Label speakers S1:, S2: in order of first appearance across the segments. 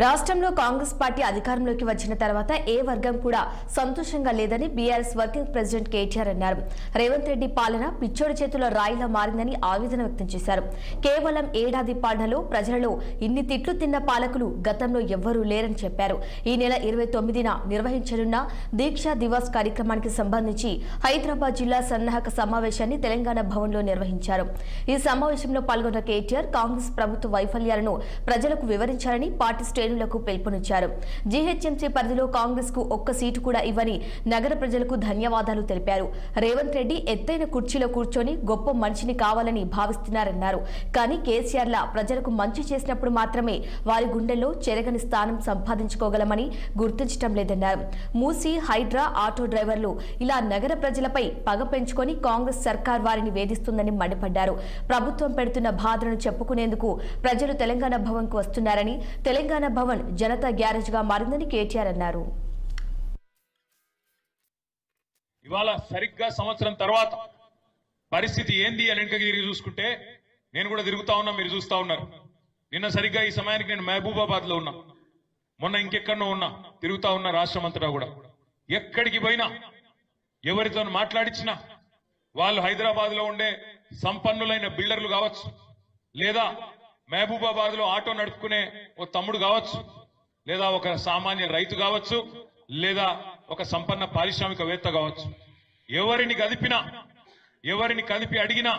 S1: రాష్ట్రంలో కాంగ్రెస్ పార్టీ అధికారంలోకి వచ్చిన తర్వాత ఏ వర్గం కూడా సంతోషంగా లేదని బీఆర్ఎస్ వర్కింగ్ ప్రెసిడెంట్ కేటీఆర్ అన్నారు. రేవంత్ రెడ్డి పాలన పిచ్చోడి చేతుల రాయిలా మారిందని ఆవేదన వ్యక్తం చేశారు. కేవలం ఏడాది పాలనలో ప్రజలలో ఇన్ని తిట్లు తిన్న పాలకులు గతంలో ఎవ్వరూ లేరని చెప్పారు. ఈ నెల 29న నిర్వహించనున్న దీక్షా దివాస్ కార్యక్రమానికి సంబంధించి హైదరాబాద్ జిల్లా సన్నాహక సమావేశాన్ని తెలంగాణ భవన్లో నిర్వహించారు. ఈ సమావేశంలో పాల్గొన్న కేటీఆర్ కాంగ్రెస్ ప్రభుత్వ వైఫల్యాలను ప్రజలకు వివరించారని పార్టీ శ్రేణులకు పిలుపునిచ్చారు. జీహెచ్ఎంసీ పరిధిలో కాంగ్రెస్ కు ఒక్క సీటు కూడా ఇవ్వని నగర ప్రజలకు ధన్యవాదాలు తెలిపారు. రేవంత్ రెడ్డి ఎత్తైన కుర్చీలో కూర్చొని గొప్ప మనిషిని కావాలని భావిస్తున్నారన్నారు. కానీ కేసీఆర్ లా ప్రజలకు మంచి చేసినప్పుడు మాత్రమే వారి గుండెల్లో చెరగని స్థానం సంపాదించుకోగలమని గుర్తించడం లేదన్నారు. మూసీ, హైడ్రా, ఆటో డ్రైవర్లు ఇలా నగర ప్రజలపై పగ పెంచుకొని కాంగ్రెస్ సర్కార్ వారిని వేధిస్తుందని మండిపడ్డారు. ప్రభుత్వం పెడుతున్న బాధలను చెప్పుకునేందుకు ప్రజలు తెలంగాణ భవన్ కు వస్తున్నారని, తెలంగాణ భవన్ జనతా గ్యారేజ్ గా మారిందని కేటీఆర్ అన్నారు.
S2: ఇవాళ సరిగ్గా సంవత్సరం తర్వాత పరిస్థితి ఏంది అని వెనకకి తిరిగి చూసుకుంటే నేను కూడా తిరుగుతా ఉన్నా, మీరు చూస్తా ఉన్నారు. నిన్న సరిగ్గా ఈ సమయానికి నేను మహబూబాబాద్ లో ఉన్నా, మొన్న ఇంకెక్కడో ఉన్నా, తిరుగుతా ఉన్నా రాష్ట్రం అంతటా కూడా. ఎక్కడికి పోయినా ఎవరితో మాట్లాడించినా వాళ్ళు హైదరాబాద్ లో ఉండే సంపన్నులైన బిల్డర్లు కావచ్చు, లేదా మహబూబాబాద్ లో ఆటో నడుపుకునే ఓ తమ్ముడు కావచ్చు, లేదా ఒక సామాన్య రైతు కావచ్చు, లేదా ఒక సంపన్న పారిశ్రామికవేత్త కావచ్చు, ఎవరిని కదిపి అడిగినా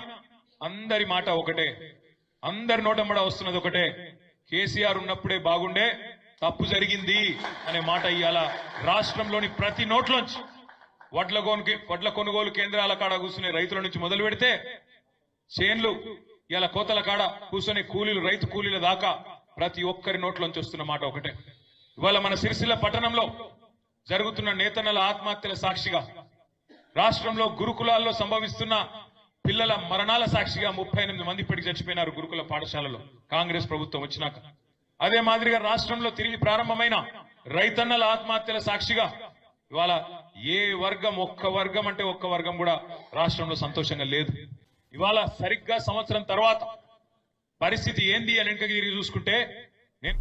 S2: అందరి మాట ఒకటే, అందరి నోటమ్మడ వస్తున్నది ఒకటే, కేసీఆర్ ఉన్నప్పుడే బాగుండే, తప్పు జరిగింది అనే మాట ఇవాళ రాష్ట్రంలోని ప్రతి నోట్లోంచి వడ్ల కొనుగోలు కేంద్రాల కాడ కూర్చునే రైతుల నుంచి మొదలు పెడితే చేన్లు ఇలా కోతల కాడ కూర్చొని కూలీలు, రైతు కూలీల దాకా ప్రతి ఒక్కరి నోట్లోంచి వస్తున్న మాట ఒకటే. ఇవాళ మన సిరిసిల్ల పట్టణంలో జరుగుతున్న నేతన్నల ఆత్మహత్యల సాక్షిగా, రాష్ట్రంలో గురుకులాల్లో సంభవిస్తున్న పిల్లల మరణాల సాక్షిగా 38 మంది ఇప్పటికి చచ్చిపోయినారు గురుకుల పాఠశాలలో కాంగ్రెస్ ప్రభుత్వం వచ్చినాక. అదే మాదిరిగా రాష్ట్రంలో తిరిగి ప్రారంభమైన రైతన్నల ఆత్మహత్యల సాక్షిగా ఇవాళ ఏ వర్గం, ఒక్క వర్గం కూడా రాష్ట్రంలో సంతోషంగా లేదు. ఇవాళ సరిగ్గా సంవత్సరం తర్వాత పరిస్థితి ఏంది అని వెనకకి తిరిగి చూసుకుంటే నేను